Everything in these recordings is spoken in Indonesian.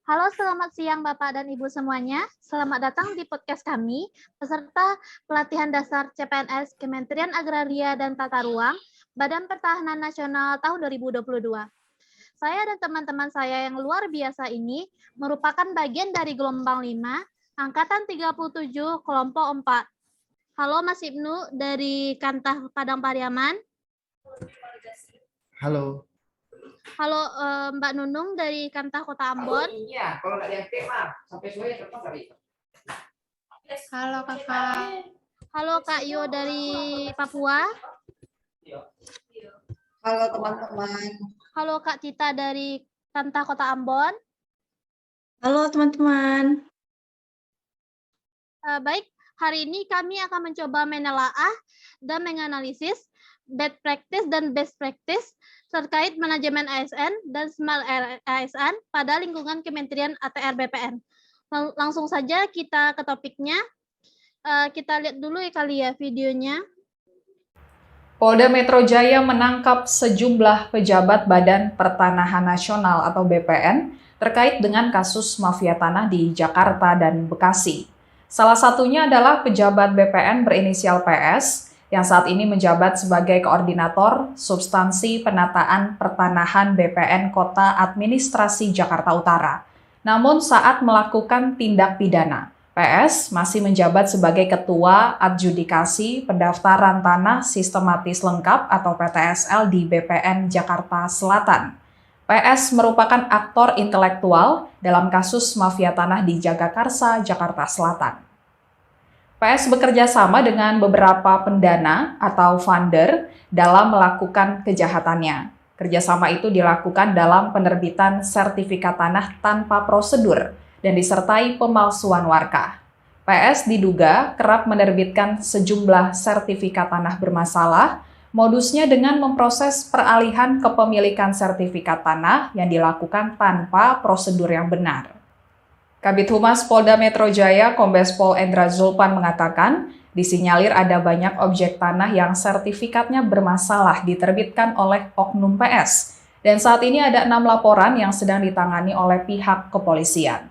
Halo, selamat siang Bapak dan Ibu semuanya. Selamat datang di podcast kami, peserta pelatihan dasar CPNS Kementerian Agraria dan Tata Ruang, Badan Pertahanan Nasional tahun 2022. Saya dan teman-teman saya yang luar biasa ini merupakan bagian dari gelombang 5, Angkatan 37, Kelompok 4. Halo Mas Ibnu dari Kantah Padang Pariaman. Halo. Halo Mbak Nunung dari Kantah Kota Ambon. Iya, kalau nggak diangkat mah sampai sore tetap tadi. Halo Kakak. Halo Kak Yo dari Papua. Halo teman-teman. Halo Kak Cita dari Kantah Kota Ambon. Halo teman-teman. Baik, hari ini kami akan mencoba menelaah dan menganalisis bad practice dan best practice terkait manajemen ASN dan smart ASN pada lingkungan Kementerian ATR BPN. Langsung saja kita ke topiknya. Kita lihat dulu ya kali ya videonya. Polda Metro Jaya menangkap sejumlah pejabat Badan Pertanahan Nasional atau BPN terkait dengan kasus mafia tanah di Jakarta dan Bekasi. Salah satunya adalah pejabat BPN berinisial PS yang saat ini menjabat sebagai koordinator substansi penataan pertanahan BPN Kota Administrasi Jakarta Utara. Namun saat melakukan tindak pidana, PS masih menjabat sebagai Ketua Adjudikasi Pendaftaran Tanah Sistematis Lengkap atau PTSL di BPN Jakarta Selatan. PS merupakan aktor intelektual dalam kasus mafia tanah di Jagakarsa, Jakarta Selatan. PS bekerja sama dengan beberapa pendana atau funder dalam melakukan kejahatannya. Kerjasama itu dilakukan dalam penerbitan sertifikat tanah tanpa prosedur dan disertai pemalsuan warkah. PS diduga kerap menerbitkan sejumlah sertifikat tanah bermasalah, modusnya dengan memproses peralihan kepemilikan sertifikat tanah yang dilakukan tanpa prosedur yang benar. Kabid Humas Polda Metro Jaya, Kombes Pol Endra Zulpan mengatakan, disinyalir ada banyak objek tanah yang sertifikatnya bermasalah diterbitkan oleh oknum PS, dan saat ini ada 6 laporan yang sedang ditangani oleh pihak kepolisian.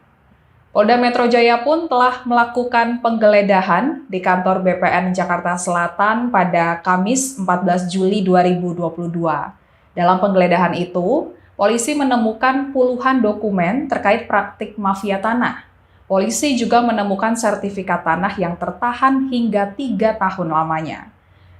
Polda Metro Jaya pun telah melakukan penggeledahan di kantor BPN Jakarta Selatan pada Kamis 14 Juli 2022. Dalam penggeledahan itu, polisi menemukan puluhan dokumen terkait praktik mafia tanah. Polisi juga menemukan sertifikat tanah yang tertahan hingga 3 tahun lamanya.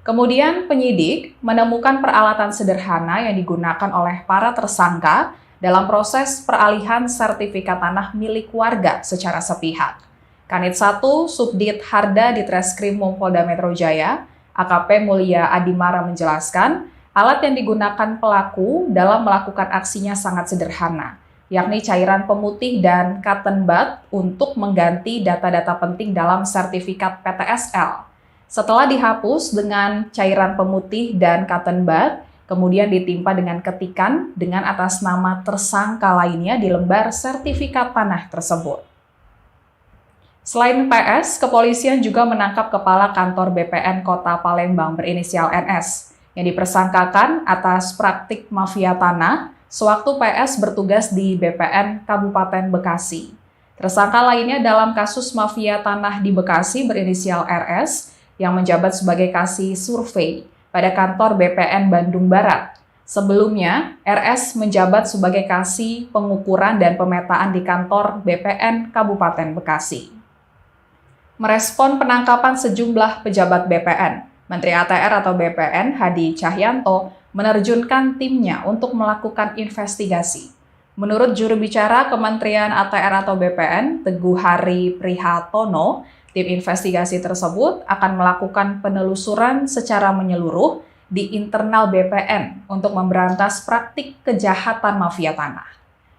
Kemudian penyidik menemukan peralatan sederhana yang digunakan oleh para tersangka dalam proses peralihan sertifikat tanah milik warga secara sepihak. Kanit 1 Subdit Harda di Treskrim Polda Metro Jaya, AKP Mulia Adimara menjelaskan, alat yang digunakan pelaku dalam melakukan aksinya sangat sederhana, yakni cairan pemutih dan cotton bud untuk mengganti data-data penting dalam sertifikat PTSL. Setelah dihapus dengan cairan pemutih dan cotton bud, kemudian ditimpa dengan ketikan dengan atas nama tersangka lainnya di lembar sertifikat tanah tersebut. Selain PS, kepolisian juga menangkap Kepala Kantor BPN Kota Palembang berinisial NS, yang dipersangkakan atas praktik mafia tanah sewaktu PS bertugas di BPN Kabupaten Bekasi. Tersangka lainnya dalam kasus mafia tanah di Bekasi berinisial RS yang menjabat sebagai kasih survei pada kantor BPN Bandung Barat. Sebelumnya, RS menjabat sebagai kasih pengukuran dan pemetaan di kantor BPN Kabupaten Bekasi. Merespon penangkapan sejumlah pejabat BPN, Menteri ATR atau BPN Hadi Cahyanto menerjunkan timnya untuk melakukan investigasi. Menurut juru bicara Kementerian ATR atau BPN, Teguh Hari Prihatono, tim investigasi tersebut akan melakukan penelusuran secara menyeluruh di internal BPN untuk memberantas praktik kejahatan mafia tanah.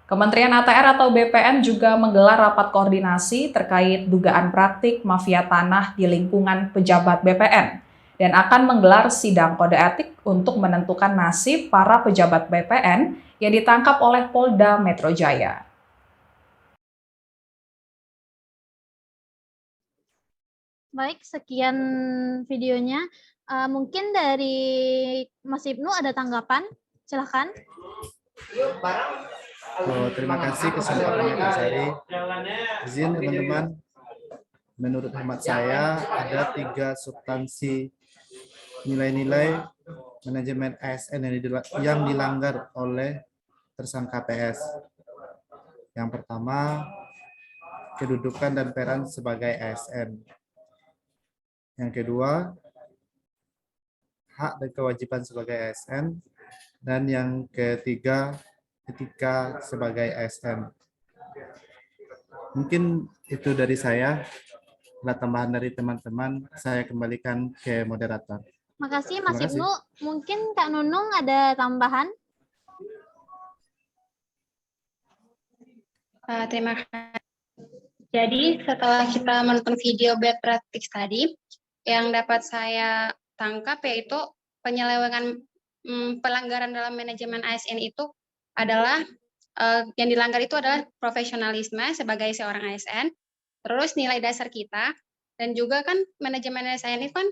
Kementerian ATR atau BPN juga menggelar rapat koordinasi terkait dugaan praktik mafia tanah di lingkungan pejabat BPN dan akan menggelar sidang kode etik untuk menentukan nasib para pejabat BPN yang ditangkap oleh Polda Metro Jaya. Baik, sekian videonya. Mungkin dari Mas Ibnu ada tanggapan? Silahkan. Yuk bareng Terima kasih kesempatannya Kak Sari. Izin teman-teman, menurut hemat saya ada 3 substansi nilai-nilai manajemen ASN yang dilanggar oleh tersangka PS. Yang pertama, kedudukan dan peran sebagai ASN. Yang kedua, hak dan kewajiban sebagai ASN. Dan yang ketiga, etika sebagai ASN. Mungkin itu dari saya. Ada tambahan dari teman-teman, saya kembalikan ke moderator. Makasih Mas Terima kasih. Ibnu. Mungkin Kak Nunung ada tambahan? Terima kasih. Jadi setelah kita menonton video bad practice tadi, yang dapat saya tangkap yaitu penyelewengan pelanggaran dalam manajemen ASN itu adalah yang dilanggar itu adalah profesionalisme sebagai seorang ASN, terus nilai dasar kita, dan juga kan manajemen ASN itu kan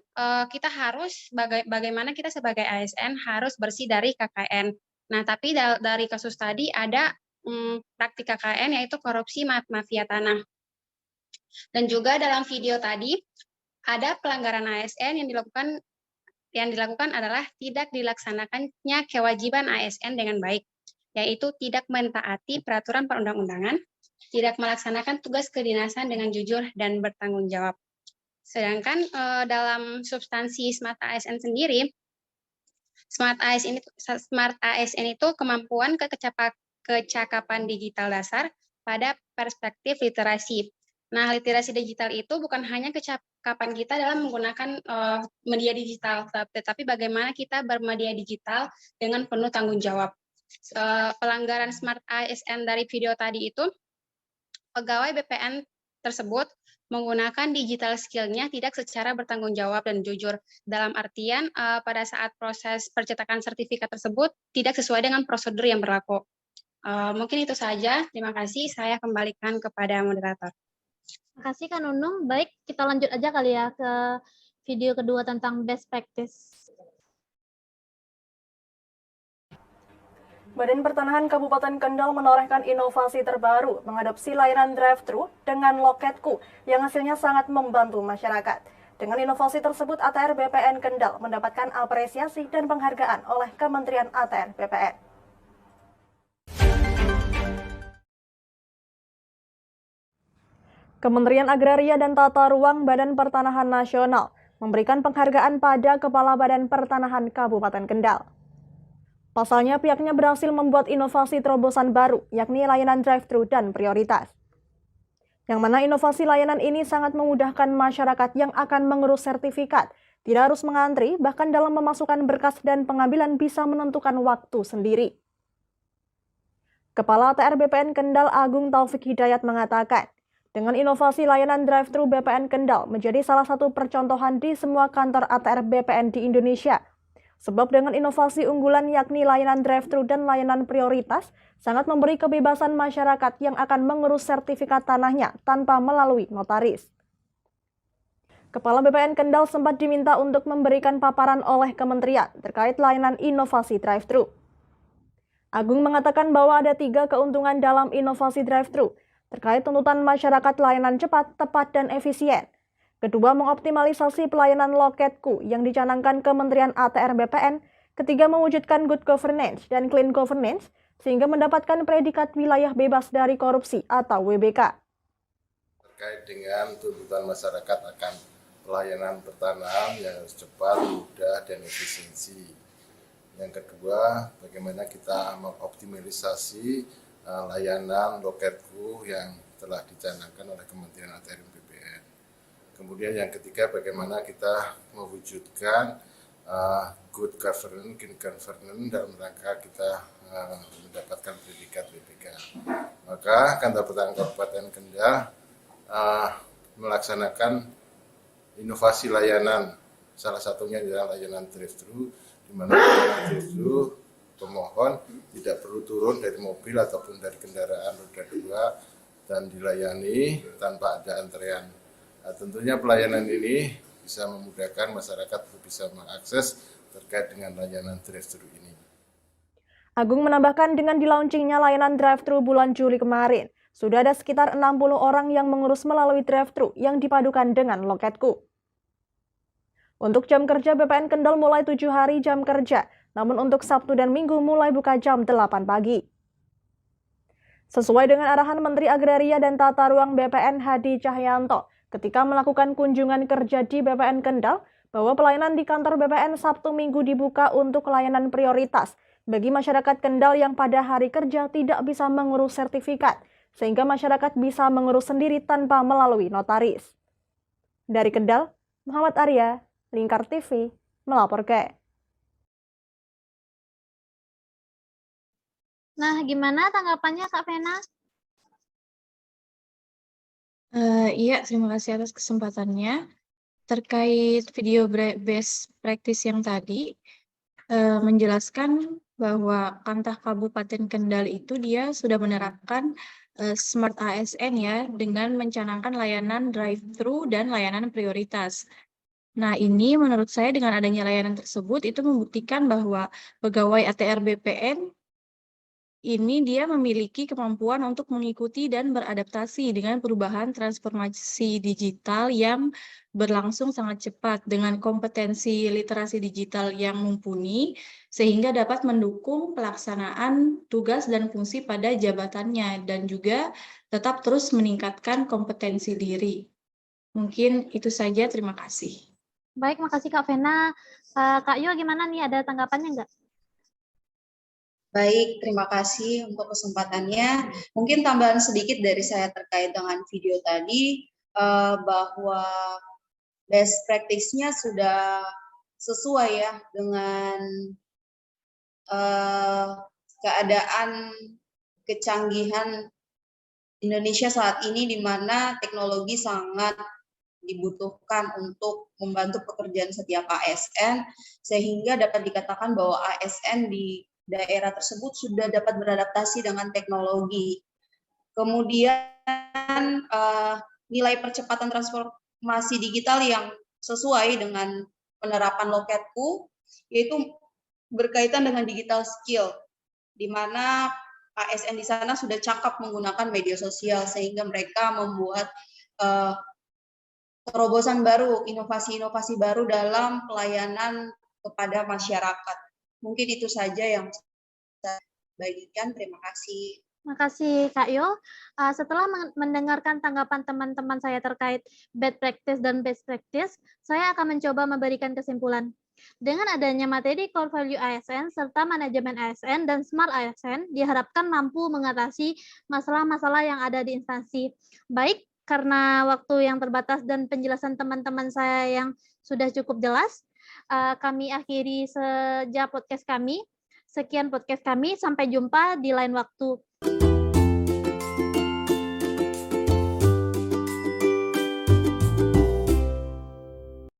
kita harus bagaimana kita sebagai ASN harus bersih dari KKN. Nah, tapi dari kasus tadi ada praktik KKN yaitu korupsi mafia tanah. Dan juga dalam video tadi ada pelanggaran ASN yang dilakukan adalah tidak dilaksanakannya kewajiban ASN dengan baik, yaitu tidak mentaati peraturan perundang-undangan, tidak melaksanakan tugas kedinasan dengan jujur dan bertanggung jawab. Sedangkan dalam substansi Smart ASN sendiri, Smart ASN itu kemampuan kecakapan digital dasar pada perspektif literasi. Nah, literasi digital itu bukan hanya kecakapan kita dalam menggunakan media digital, tetapi bagaimana kita bermedia digital dengan penuh tanggung jawab. Pelanggaran Smart ASN dari video tadi itu, pegawai BPN tersebut menggunakan digital skill-nya tidak secara bertanggung jawab dan jujur. Dalam artian, pada saat proses percetakan sertifikat tersebut tidak sesuai dengan prosedur yang berlaku. Mungkin itu saja. Terima kasih. Saya kembalikan kepada moderator. Terima kasih Kak Nunung. Baik, kita lanjut aja kali ya ke video kedua tentang best practice. Badan Pertanahan Kabupaten Kendal menorehkan inovasi terbaru mengadopsi layanan drive-thru dengan Loketku yang hasilnya sangat membantu masyarakat. Dengan inovasi tersebut, ATR BPN Kendal mendapatkan apresiasi dan penghargaan oleh Kementerian ATR BPN. Kementerian Agraria dan Tata Ruang Badan Pertanahan Nasional memberikan penghargaan pada Kepala Badan Pertanahan Kabupaten Kendal. Pasalnya, pihaknya berhasil membuat inovasi terobosan baru, yakni layanan drive-thru dan prioritas. Yang mana inovasi layanan ini sangat memudahkan masyarakat yang akan mengurus sertifikat, tidak harus mengantri, bahkan dalam memasukkan berkas dan pengambilan bisa menentukan waktu sendiri. Kepala ATR BPN Kendal Agung Taufik Hidayat mengatakan, dengan inovasi layanan drive-thru BPN Kendal menjadi salah satu percontohan di semua kantor ATR BPN di Indonesia. Sebab dengan inovasi unggulan yakni layanan drive-thru dan layanan prioritas, sangat memberi kebebasan masyarakat yang akan mengurus sertifikat tanahnya tanpa melalui notaris. Kepala BPN Kendal sempat diminta untuk memberikan paparan oleh kementerian terkait layanan inovasi drive-thru. Agung mengatakan bahwa ada 3 keuntungan dalam inovasi drive-thru, terkait tuntutan masyarakat layanan cepat, tepat, dan efisien. Kedua, mengoptimalisasi pelayanan Loketku yang dicanangkan Kementerian ATR BPN. Ketiga, mewujudkan good governance dan clean governance, sehingga mendapatkan predikat wilayah bebas dari korupsi atau WBK. Terkait dengan tuntutan masyarakat akan pelayanan pertanahan yang harus cepat, mudah, dan efisiensi. Yang kedua, bagaimana kita mengoptimalisasi layanan Loketku yang telah dicanangkan oleh Kementerian ATR BPN. Kemudian yang ketiga, bagaimana kita mewujudkan good governance, clean governance dalam rangka kita mendapatkan predikat WBK. Maka Kantor Pertanahan Kabupaten Kendal melaksanakan inovasi layanan, salah satunya adalah layanan drive-thru, di mana layanan drive-thru pemohon tidak perlu turun dari mobil ataupun dari kendaraan roda 2 dan dilayani tanpa ada antrean. Nah, tentunya pelayanan ini bisa memudahkan masyarakat untuk bisa mengakses terkait dengan layanan drive-thru ini. Agung menambahkan dengan di-launchingnya layanan drive-thru bulan Juli kemarin, sudah ada sekitar 60 orang yang mengurus melalui drive-thru yang dipadukan dengan Loketku. Untuk jam kerja BPN Kendal mulai 7 hari jam kerja, namun untuk Sabtu dan Minggu mulai buka jam 8 pagi. Sesuai dengan arahan Menteri Agraria dan Tata Ruang BPN Hadi Cahyanto ketika melakukan kunjungan kerja di BPN Kendal, bahwa pelayanan di kantor BPN Sabtu Minggu dibuka untuk layanan prioritas bagi masyarakat Kendal yang pada hari kerja tidak bisa mengurus sertifikat, sehingga masyarakat bisa mengurus sendiri tanpa melalui notaris. Dari Kendal, Muhammad Arya, Lingkar TV, melaporkan. Nah, gimana tanggapannya Kak Vena? Iya, terima kasih atas kesempatannya. Terkait video best practice yang tadi, menjelaskan bahwa Kantah Kabupaten Kendal itu dia sudah menerapkan Smart ASN ya, dengan mencanangkan layanan drive-thru dan layanan prioritas. Nah, ini menurut saya dengan adanya layanan tersebut itu membuktikan bahwa pegawai ATR BPN ini dia memiliki kemampuan untuk mengikuti dan beradaptasi dengan perubahan transformasi digital yang berlangsung sangat cepat dengan kompetensi literasi digital yang mumpuni sehingga dapat mendukung pelaksanaan tugas dan fungsi pada jabatannya dan juga tetap terus meningkatkan kompetensi diri. Mungkin itu saja, terima kasih. Baik, makasih Kak Vena. Kak Yo, gimana nih? Ada tanggapannya nggak? Baik, terima kasih untuk kesempatannya. Mungkin tambahan sedikit dari saya terkait dengan video tadi, bahwa best practice-nya sudah sesuai ya dengan keadaan kecanggihan Indonesia saat ini, di mana teknologi sangat dibutuhkan untuk membantu pekerjaan setiap ASN, sehingga dapat dikatakan bahwa ASN di daerah tersebut sudah dapat beradaptasi dengan teknologi. Kemudian nilai percepatan transformasi digital yang sesuai dengan penerapan Loketku, yaitu berkaitan dengan digital skill, di mana ASN di sana sudah cakap menggunakan media sosial, sehingga mereka membuat terobosan baru, inovasi-inovasi baru dalam pelayanan kepada masyarakat. Mungkin itu saja yang saya bagikan. Terima kasih. Makasih Kak Yo. Setelah mendengarkan tanggapan teman-teman saya terkait bad practice dan best practice, saya akan mencoba memberikan kesimpulan. Dengan adanya materi core value ASN serta manajemen ASN dan smart ASN diharapkan mampu mengatasi masalah-masalah yang ada di instansi. Baik, karena waktu yang terbatas dan penjelasan teman-teman saya yang sudah cukup jelas, kami akhiri saja podcast kami. Sekian podcast kami, sampai jumpa di lain waktu.